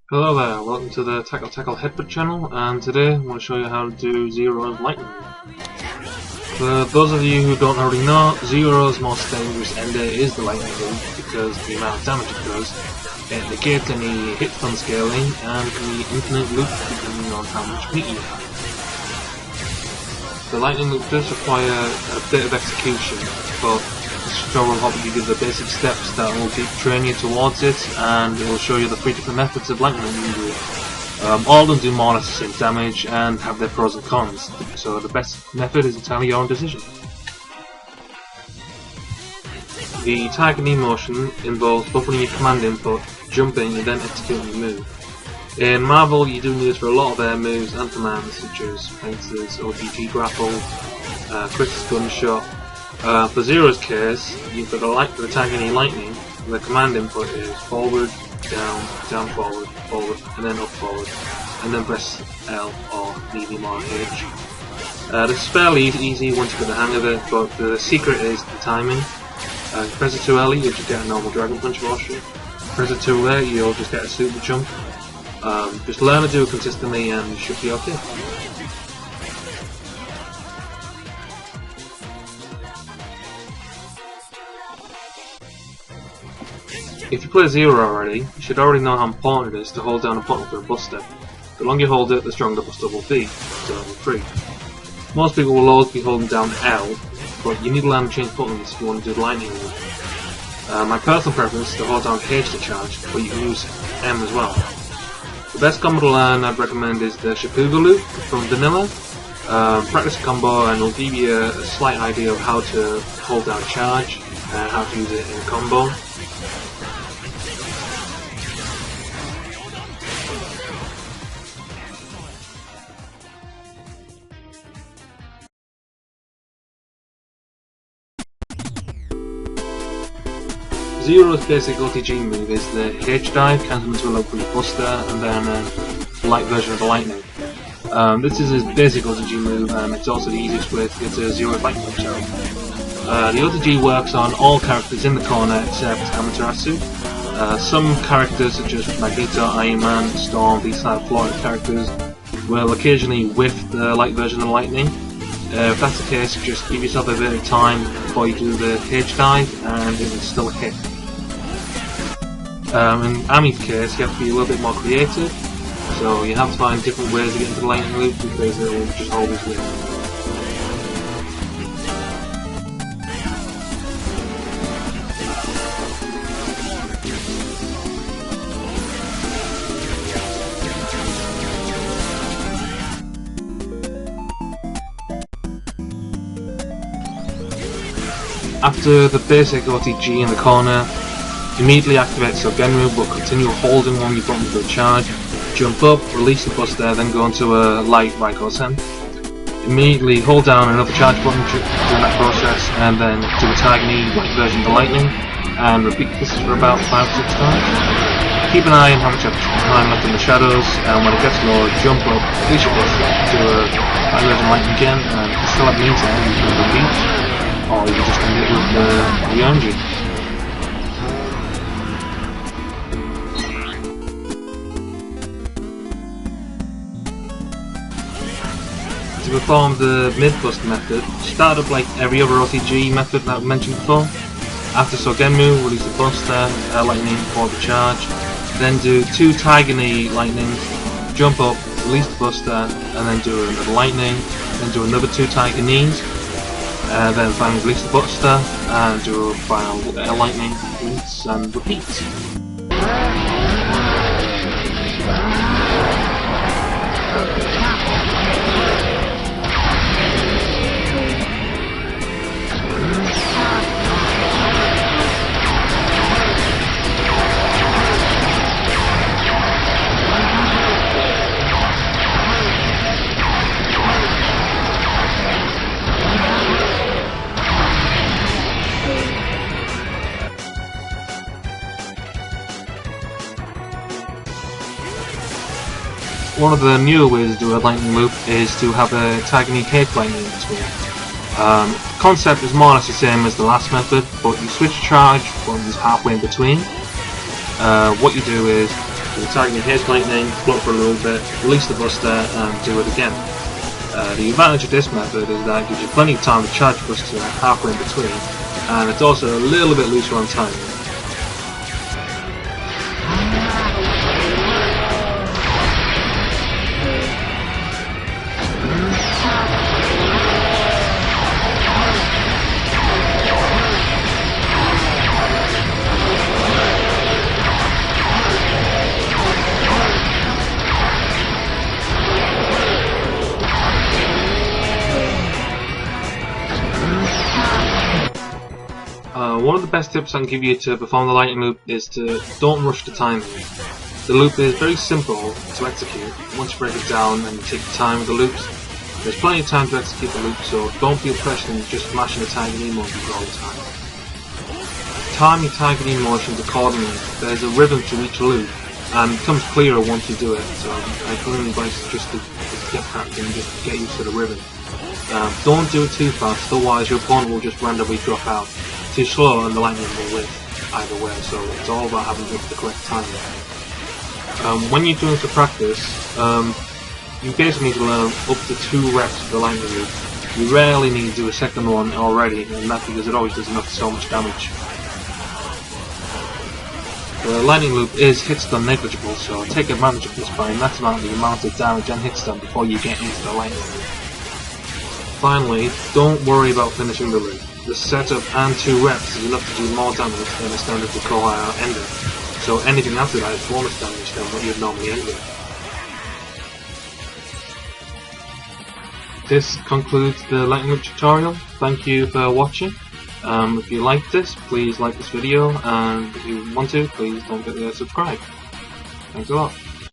Hello there, welcome to the Tackle Headbutt channel, and today I'm going to show you how to do Zero's lightning. For those of you who don't already know, Zero's most dangerous ender is the lightning loop because the amount of damage it does. It negates any hit stun scaling and can be infinite loop depending on how much meat you have. The lightning loop does require a bit of execution, but this tutorial will help you give the basic steps that will train you towards it, and it will show you the 3 different methods of lightning you can do. All of them do more or less the same damage and have their pros and cons, so the best method is entirely your own decision. The tag and knee motion involves buffering your command input, jumping and then executing your move. In Marvel you do need this for a lot of air moves and commands such as fences, OGG grapple, Chris's gunshot. For Zero's case, you've got the tag and knee lightning. The command input is forward, down, down forward, forward, and then up forward, and then press L or medium or H. This is fairly easy once you get the hang of it, but the secret is the timing. Press it too early, you'll just get a normal Dragon Punch motion. Press it too late, you'll just get a super jump. Just learn to do it consistently and you should be okay. If you play Zero already, you should already know how important it is to hold down a button for a buster. The longer you hold it, the stronger the buster will be, to level 3. Most people will always be holding down L, but you need to learn to change buttons if you want to do the lightning loop. My personal preference is to hold down H to charge, but you can use M as well. The best combo to learn I'd recommend is the Shapuga loop from Vanilla. Practice a combo and it'll give you a slight idea of how to hold down charge and how to use it in a combo. Zero's basic OTG move is the H-dive, counting into a low for your buster, and then a light version of the lightning. This is his basic OTG move, and it's also the easiest way to get to Zero's lightning punch out. The OTG works on all characters in the corner except Amaterasu. Some characters such as Magneto, Iron Man, Storm, these type of Florida characters will occasionally whiff the light version of the lightning. If that's the case, just give yourself a bit of time before you do the H-dive and it will still hit. In Ami's case, you have to be a little bit more creative, so you have to find different ways to get into the lightning loop because it will just always win. After the basic OTG in the corner, immediately activate Sogenmu but continue holding one of your buttons for a charge, jump up, release the buster, then go into a light Raikosen. Immediately hold down another charge button during that process and then do a tag knee light version of the lightning and repeat this for about 5-6 times. Keep an eye on how much time left in the shadows, and when it gets low, jump up, release your buster, do a light version of lightning again, and if you still have means there, you can repeat. Or you can just end it with the UMG. To perform the mid-bust method, start up like every other OTG method that I've mentioned before. After Sogenmu, release the buster, lightning for the charge. Then do 2 Tiger Knee lightnings, jump up, release the buster, and then do another lightning. Then do another 2 Tiger Knees. Then finally release the buster and do a final lightning, rinse and repeat. One of the newer ways to do a lightning loop is to have a tag knee cake lightning in between. The concept is more or less the same as the last method, but you switch charge buttons halfway in between. What you do is You're targeting his lightning, block for a little bit, release the buster, and do it again. The advantage of this method is that it gives you plenty of time to charge buster halfway in between, and it's also a little bit looser on timing. One of the best tips I can give you to perform the lightning loop is to don't rush the timing. The loop is very simple to execute. Once you break it down and you take the time with the loops, there's plenty of time to execute the loop, so don't feel pressured in just smashing the target motion all the time. Time your targeting motions accordingly. There's a rhythm to each loop, and it becomes clearer once you do it, so I couldn't advise just to get practicing and just get used to the rhythm. Don't do it too fast, otherwise your opponent will just randomly drop out. Too slow and the lightning will win either way, so it's all about having the correct timing. When you're doing for practice, you basically need to learn up to 2 reps of the lightning loop. You rarely need to do a second one already, and that's because it always does so much damage. The lightning loop is hit stun negligible, so take advantage of this by maximizing the amount of damage and hit stun before you get into the lightning loop. Finally, don't worry about finishing the loop. The setup and 2 reps is enough to do more damage than a standard recoil ender, so anything after that is bonus damage than what you'd normally end with. This concludes the lightning loop tutorial. Thank you for watching. If you liked this, please like this video, and if you want to, please don't forget to subscribe. Thanks a lot.